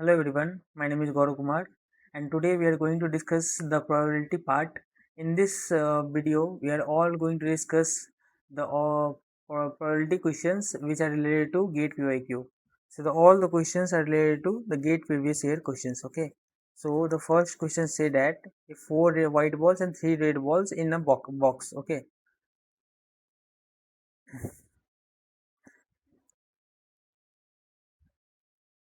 Hello everyone, my name is Gaurav Kumar and today we are going to discuss the probability part. In this video, we are all going to discuss the probability questions which are related to GATE PYQ. So all the questions are related to the GATE previous year questions, okay. So the first question say that if 4 white balls and 3 red balls in a box, okay.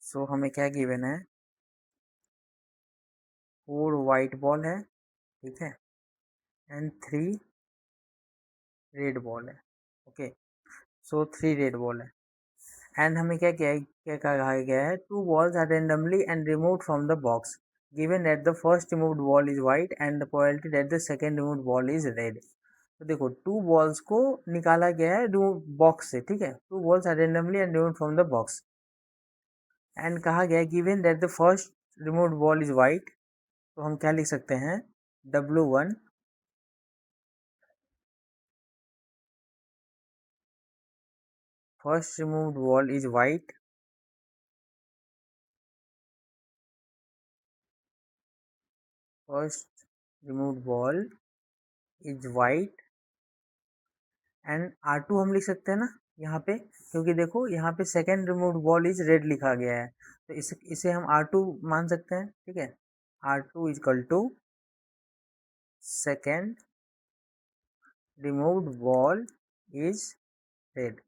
So हमें क्या given है, 4 white ball है, ठीक है, and 3 red ball है, okay. सो 3 red ball है and हमें क्या कहा गया है, 2 balls are randomly and removed from the box given that the first removed ball is white and the probability that the second removed ball is red. तो देखो 2 balls को निकाला गया है बॉक्स से, ठीक है. 2 balls are randomly and removed from the box and कहा गया है given that the first removed ball is white. तो हम क्या लिख सकते हैं, W1 first removed ball is white, first removed ball is white and R2 हम लिख सकते हैं ना यहाँ पे, क्योंकि देखो यहाँ पे second removed ball is red लिखा गया है, तो इसे हम R2 मान सकते हैं, ठीक है. R2 equal to second removed ball is red,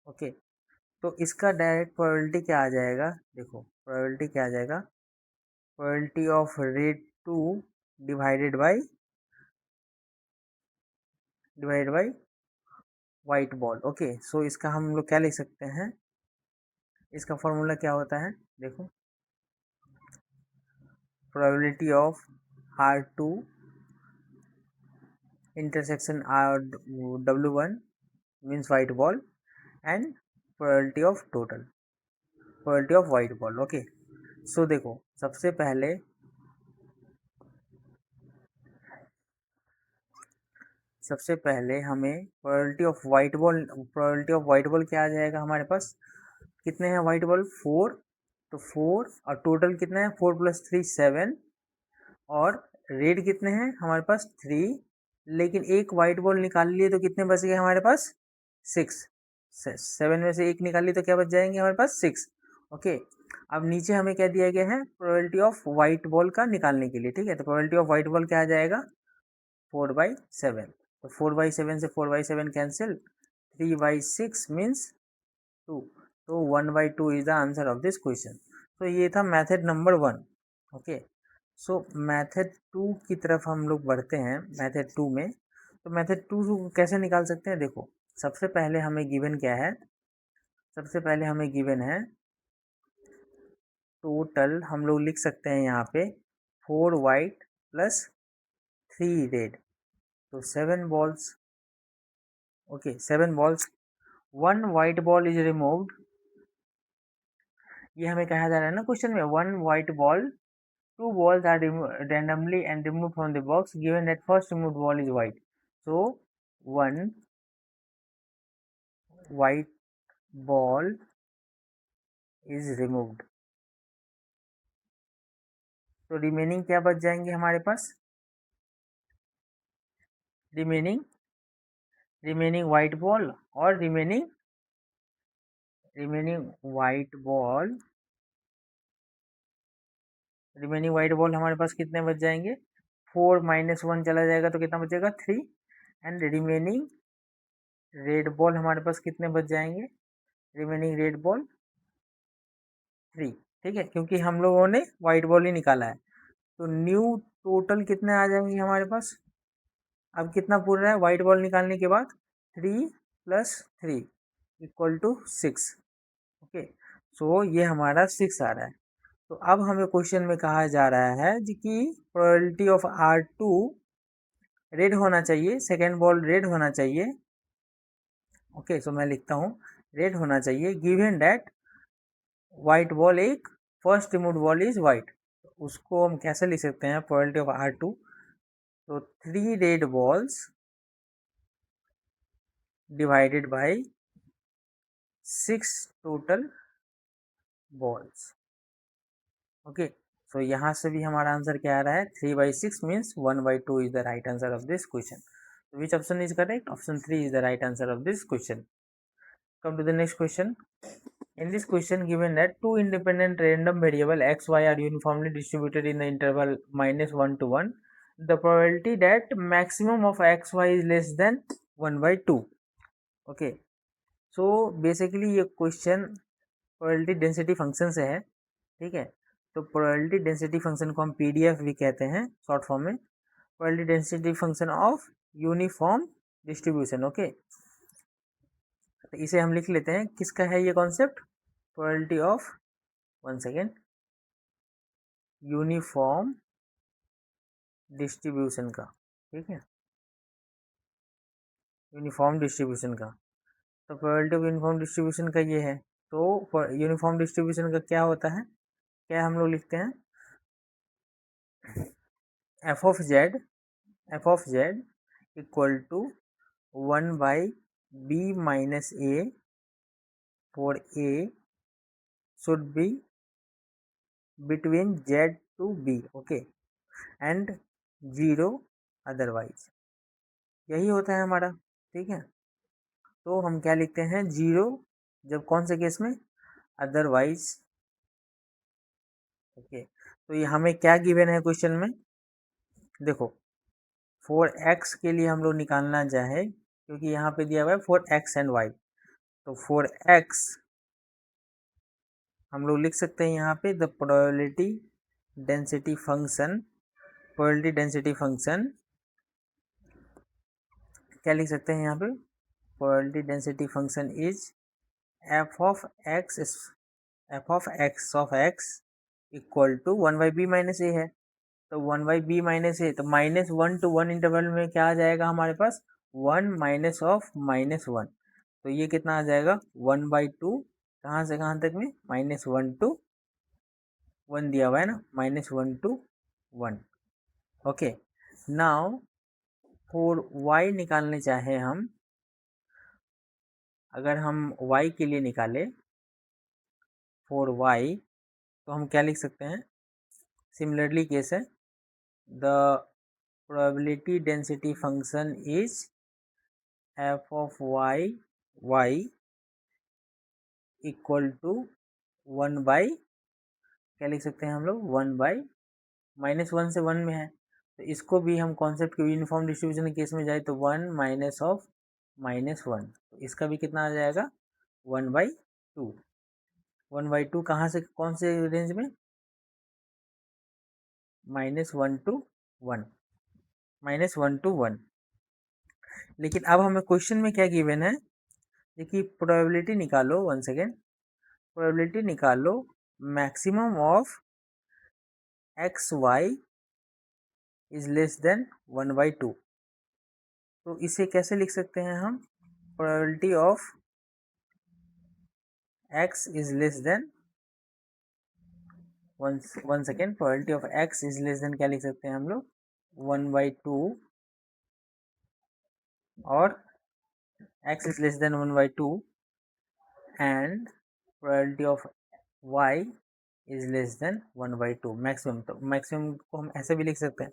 okay. तो इसका डायरेक्ट प्रोबेबिलिटी क्या आ जाएगा, देखो प्रोबेबिलिटी क्या आ जाएगा, probability of red 2 divided by white ball, okay. So इसका हम लोग क्या लिख सकते हैं, इसका फॉर्मूला क्या होता है, देखो probability of R2 intersection W1 means white ball and probability of white ball, okay. So देखो सबसे पहले हमें probability of white ball क्या आ जाएगा हमारे पास, कितने हैं white ball, 4. तो 4 और टोटल कितने हैं, 4 + 3 7 और रेड कितने हैं हमारे पास 3. लेकिन एक वाइट बॉल निकाल लिए तो कितने बच गए हमारे पास, 6. 7 में से एक निकाल लिए तो क्या बच जाएंगे हमारे पास, 6, ओके. अब नीचे हमें क्या दिया गया है, प्रोबेबिलिटी ऑफ वाइट बॉल का निकालने के लिए, ठीक है. तो प्रोबेबिलिटी ऑफ वाइट बॉल क्या आ जाएगा, 4/7. तो 4/7 से 4/7 कैंसिल, 3/6 मीन्स 2. तो 1/2 is the answer of this question. तो ये था मेथड नंबर 1, ओके. सो मेथड 2 की तरफ हम लोग बढ़ते हैं. मेथड 2 में, तो मेथड 2 कैसे निकाल सकते हैं, देखो सबसे पहले हमें गिवन क्या है, सबसे पहले हमें गिवन है टोटल, हम लोग लिख सकते हैं यहाँ पे 4 वाइट प्लस 3 रेड, तो 7 balls, okay. 7 balls, 1 white ball is removed, ये हमें कहा जा रहा है ना क्वेश्चन में, 1 white ball, 2 balls are randomly and removed from the box given that first removed ball is white. So 1 white ball is removed. तो रिमेनिंग क्या बच जाएंगे हमारे पास, रिमेनिंग वाइट बॉल और रिमेनिंग वाइट बॉल, हमारे पास कितने बच जाएंगे, 4 - 1 चला जाएगा तो कितना बचेगा, 3. एंड रिमेनिंग रेड बॉल हमारे पास कितने बच जाएंगे, रिमेनिंग रेड बॉल 3, ठीक है, क्योंकि हम लोगों ने वाइट बॉल ही निकाला है. तो न्यू टोटल कितने आ जाएंगे हमारे पास, अब कितना पूर रहा है वाइट बॉल निकालने के बाद, 3 + 3 = 6, ओके. सो ये हमारा 6 आ रहा है. तो अब हमें क्वेश्चन में कहा जा रहा है कि प्रोबेबिलिटी ऑफ R2 रेड होना चाहिए, सेकेंड बॉल रेड होना चाहिए, ओके. सो मैं लिखता हूँ रेड होना चाहिए गिवन दैट वाइट बॉल एक first removed ball is white. उसको हम कैसे लिख सकते हैं, प्रोबेबिलिटी ऑफ R2, तो 3 red balls divided by 6 total balls, okay, so यहाँ से भी हमारा आंसर क्या आ रहा है, 3/6 means 1/2 is the right answer of this question. Which option is correct? Option 3 is the right answer of this question. Come to the next question. In this question given that two independent random variable x, y are uniformly distributed in the interval -1 to 1, the probability that maximum of x, y is less than 1/2. Okay, so basically ये question probability density function से है, ठीक है. तो probability density function को हम PDF भी कहते हैं शॉर्ट फॉर्म में, probability density function of uniform distribution. Okay, तो इसे हम लिख लेते हैं, किसका है ये concept, probability of, one second, uniform distribution का, ठीक है, यूनिफॉर्म डिस्ट्रीब्यूशन का. तो प्रोबेबिलिटी ऑफ यूनिफॉर्म डिस्ट्रीब्यूशन का ये है. तो यूनिफॉर्म डिस्ट्रीब्यूशन का क्या होता है, क्या हम लोग लिखते हैं, f of z equal to 1/b minus a for a should be between z to b. Okay, and 0 otherwise. यही होता है हमारा, ठीक है. तो हम क्या लिखते हैं, 0 जब कौन से केस में, अदरवाइज. ओके, तो ये हमें क्या गिवन है क्वेश्चन में, देखो 4x के लिए हम लोग निकालना चाहे, क्योंकि यहाँ पे दिया हुआ है 4x एंड y. तो 4x हम लोग लिख सकते हैं यहाँ पे the probability density function, probability density function क्या लिख सकते हैं यहाँ पे, probability density function is F of X equal to 1/b minus A है. तो 1/b माइनस ए, तो -1 to 1 इंटरवल में क्या आ जाएगा हमारे पास, 1 माइनस ऑफ -1. तो ये कितना आ जाएगा, 1/2. कहाँ से कहाँ तक में, -1 to 1 दिया हुआ है ना, -1 to 1. Okay, now for y निकालने चाहे हम, अगर हम y के लिए निकाले फॉर y, तो हम क्या लिख सकते हैं, सिमिलरली केस है, the probability density function is f of y equal to 1 by, क्या लिख सकते हैं हम लोग, 1/, -1 से 1 में है, तो इसको भी हम कॉन्सेप्ट के यूनिफॉर्म डिस्ट्रीब्यूशन के केस में जाए तो 1 माइनस ऑफ -1. तो इसका भी कितना आ जाएगा, 1/2. 1/2 कहाँ से कौन से रेंज में, -1 to 1, -1 to 1. लेकिन अब हमें क्वेश्चन में क्या गिवन है, देखिए प्रोबेबिलिटी निकालो, वन सेकेंड, प्रोबेबिलिटी निकालो maximum of x y is less than 1/2. तो इसे कैसे लिख सकते हैं हम, probability of x is less than, one second, probability of x is less than क्या लिख सकते हैं हम लोग, 1/2, और x is less than 1/2 and probability of y is less than 1/2 maximum. तो मैक्सिमम को हम ऐसे भी लिख सकते हैं.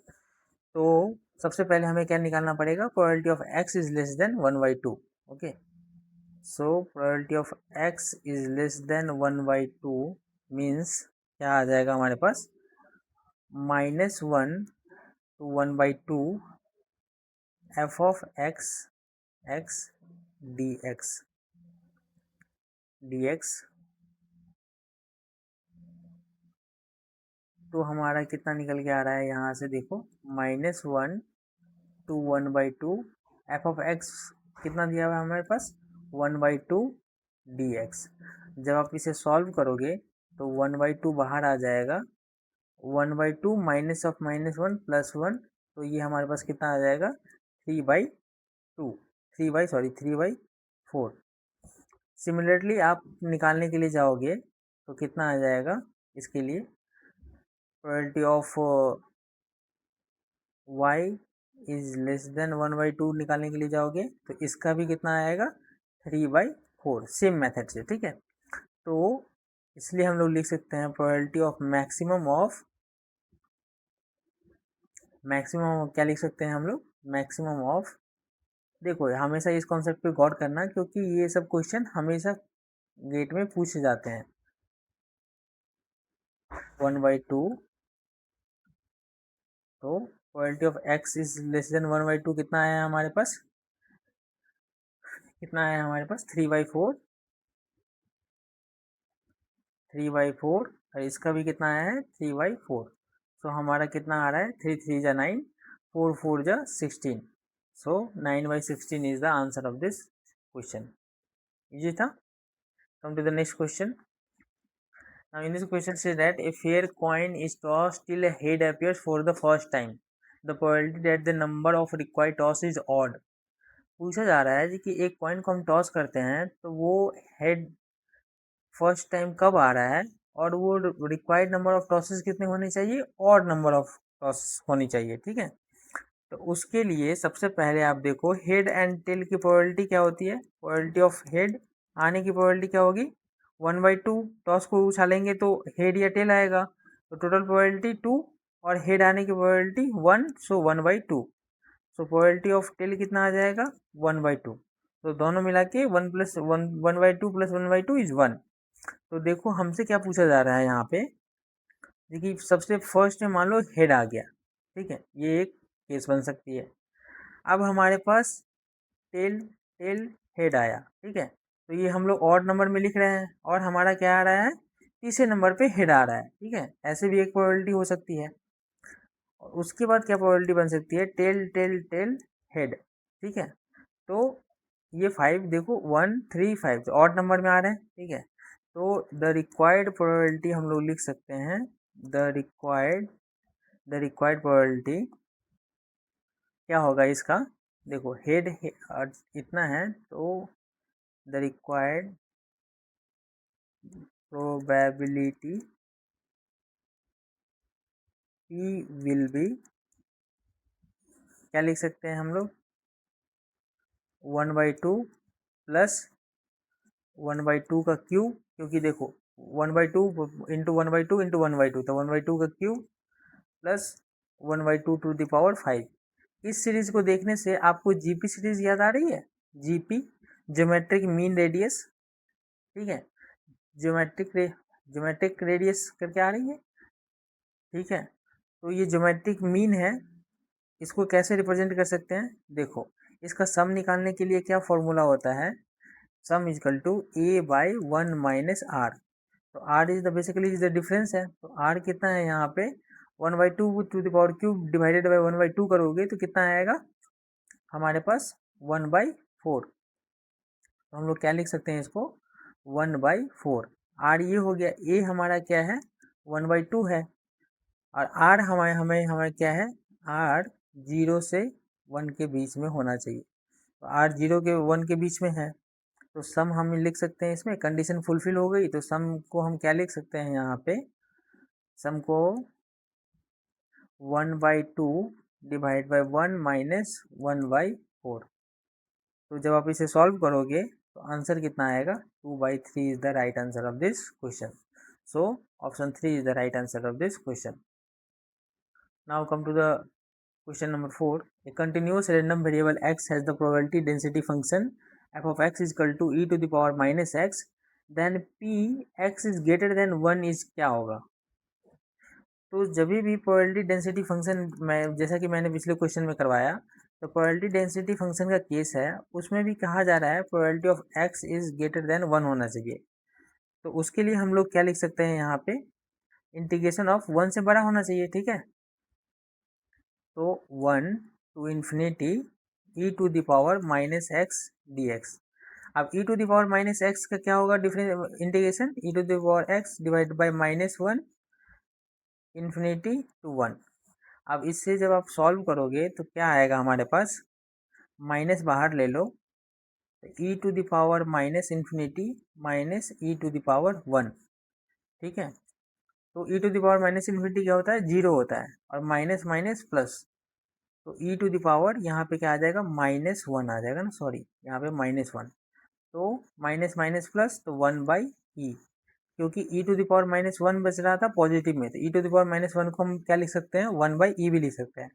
तो सबसे पहले हमें क्या निकालना पड़ेगा, probability of x is less than 1/2. Okay, so probability of x is less than 1/2 means क्या आ जाएगा हमारे पास, -1 to 1/2 f of x dx. तो हमारा कितना निकल के आ रहा है यहाँ से, देखो -1 to 1/2 एफ ऑफ एक्स कितना दिया हुआ है हमारे पास, 1/2 dx. जब आप इसे सॉल्व करोगे तो 1/2 बाहर आ जाएगा, 1/2 माइनस ऑफ -1 प्लस 1, तो ये हमारे पास कितना आ जाएगा, 3/2, 3/4. सिमिलरली आप निकालने के लिए जाओगे तो कितना आ जाएगा, इसके लिए probability of y is less than 1/2 निकालने के लिए जाओगे तो इसका भी कितना आएगा, 3/4, सेम मेथड से, ठीक है. तो इसलिए हम लोग लिख सकते हैं प्रोबेबिलिटी ऑफ मैक्सिमम क्या लिख सकते हैं हम लोग, मैक्सिमम ऑफ। देखो हमेशा इस कॉन्सेप्ट पे गौर करना, क्योंकि ये सब क्वेश्चन हमेशा गेट में पूछे जाते हैं। 1/2, तो probability of x is less than 1/2 कितना आया हमारे पास, कितना आया हमारे पास 3/4, 3/4, और इसका भी कितना आया है 3/4। तो हमारा कितना आ रहा है 3 3 जा 9, 4 4 जा 16। So 9/16 is the answer of this question. Easy था। Come to the next question. Now in this question says that a fair coin is tossed till a head appears for the first time. The probability that the number of required toss is odd. पूछा जा रहा है कि एक coin को हम toss करते हैं तो वो हेड फर्स्ट टाइम कब आ रहा है, और वो रिक्वायर्ड नंबर ऑफ टॉसेस कितने होने चाहिए, ऑड नंबर ऑफ टॉस होनी चाहिए। ठीक है, तो उसके लिए सबसे पहले आप देखो हेड एंड टेल की प्रोबेबिलिटी क्या होती है। प्रोबेबिलिटी ऑफ हेड आने की प्रोबेबिलिटी क्या होगी, 1/2। टॉस को उछालेंगे तो हेड या टेल आएगा, तो टोटल प्रोबेबिलिटी 2, और हेड आने की probability 1, so 1/2। So probability of tail कितना आ जाएगा 1/2। तो दोनों मिला के 1/2 प्लस 1/2 इज 1। तो देखो हमसे क्या पूछा जा रहा है यहाँ पे, देखिए सबसे फर्स्ट में मान लो हेड आ गया। ठीक है, ये एक केस बन सकती है। अब हमारे पास टेल टेल हेड आया। ठीक है, तो ये हम लोग ऑड नंबर में लिख रहे हैं, और हमारा क्या आ रहा है तीसरे नंबर पे हेड आ रहा है। ठीक है, ऐसे भी एक प्रोबेबिलिटी हो सकती है। और उसके बाद क्या प्रोबेबिलिटी बन सकती है, टेल टेल टेल हेड। ठीक है, तो ये 5 देखो 1 3 5 ऑड नंबर में आ रहे हैं। ठीक है, तो द रिक्वायर्ड प्रोबेबिलिटी हम लोग लिख सकते हैं, द रिक्वायर्ड प्रोबेबिलिटी क्या होगा इसका। देखो हेड इतना है, तो the required probability P will be, क्या लिख सकते हैं हम लोग, 1/2 प्लस 1/2 का क्यूब, क्योंकि देखो 1/2 इंटू 1/2 इंटू 1/2, तो 1/2 का cube plus 1/2 to the power 5। इस सीरीज को देखने से आपको जीपी सीरीज याद आ रही है, जीपी ज्योमेट्रिक मीन रेडियस। ठीक है, ज्योमेट्रिक रेडियस करके आ रही है। ठीक है, तो ये ज्योमेट्रिक मीन है, इसको कैसे रिप्रेजेंट कर सकते हैं, देखो इसका सम निकालने के लिए क्या फॉर्मूला होता है, sum equal to a/1 minus R. तो R is the basically is the difference है, तो आर कितना है यहाँ पे 1/2 to the power cube divided by 1/2 करोगे तो कितना आएगा हमारे पास 1/4। तो हम लोग क्या लिख सकते हैं इसको 1/4। आर ये हो गया, ए हमारा क्या है 1/2 है, और आर हमारे हमें हमें क्या है, आर 0 से 1 के बीच में होना चाहिए। तो आर 0 के 1 के बीच में है, तो सम हम लिख सकते हैं, इसमें कंडीशन फुलफिल हो गई। तो सम को हम क्या लिख सकते हैं यहाँ पे, सम को 1/2 डिवाइड बाई 1 माइनस 1/4। तो जब आप इसे सॉल्व करोगे तो आंसर कितना आएगा 2/3 is the right answer of this question. So option 3 is the right answer of this question. Now come to the question number 4. A continuous random variable x has the probability density function f of x is equal to e to the power minus x, then p x is greater than 1 is क्या होगा। तो जब भी probability density function, मैं जैसा कि मैंने पिछले क्वेश्चन में करवाया, तो प्रोबेबिलिटी डेंसिटी फंक्शन का केस है, उसमें भी कहा जा रहा है probability of x is greater than 1 होना चाहिए। तो उसके लिए हम लोग क्या लिख सकते हैं यहाँ पे, इंटीग्रेशन ऑफ 1 से बड़ा होना चाहिए। ठीक है, तो 1 to infinity e to the power minus x dx। अब e to the power minus x का क्या होगा difference, integration e to the power x divide by -1 infinity to 1। अब इससे जब आप सॉल्व करोगे तो क्या आएगा हमारे पास, माइनस बाहर ले लो, e to the power minus infinity minus e to the power 1। ठीक है, तो e to the power minus infinity क्या होता है 0 होता है, और माइनस माइनस प्लस, तो e टू द पावर यहाँ पे क्या आ जाएगा -1 आ जाएगा ना, सॉरी यहाँ पे -1। तो माइनस माइनस प्लस, तो 1/e, क्योंकि e⁻⁻1 बच रहा था पॉजिटिव में, तो e⁻⁻1 को हम क्या लिख सकते हैं, 1/e भी लिख सकते हैं।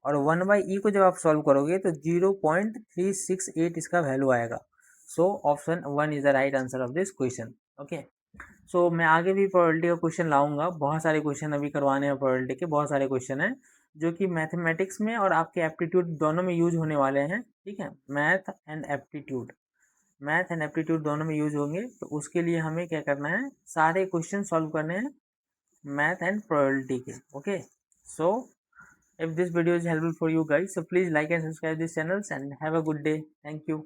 और 1/e को जब आप सॉल्व करोगे तो 0.368 इसका वैल्यू आएगा। So option 1 is the right answer of this question. Okay, so मैं आगे भी प्रोबेबिलिटी का क्वेश्चन लाऊंगा, बहुत सारे क्वेश्चन अभी करवाने हैं प्रोबेबिलिटी के, बहुत सारे क्वेश्चन हैं जो कि मैथमेटिक्स में और आपके एप्टीट्यूड दोनों में यूज होने वाले हैं। ठीक है, मैथ एंड एप्टीट्यूड दोनों में यूज होंगे। तो उसके लिए हमें क्या करना है, सारे क्वेश्चन सॉल्व करने हैं मैथ एंड प्रोबेबिलिटी के। Okay, so if this video is helpful for you guys, so please like and subscribe this channel and have a good day. Thank you.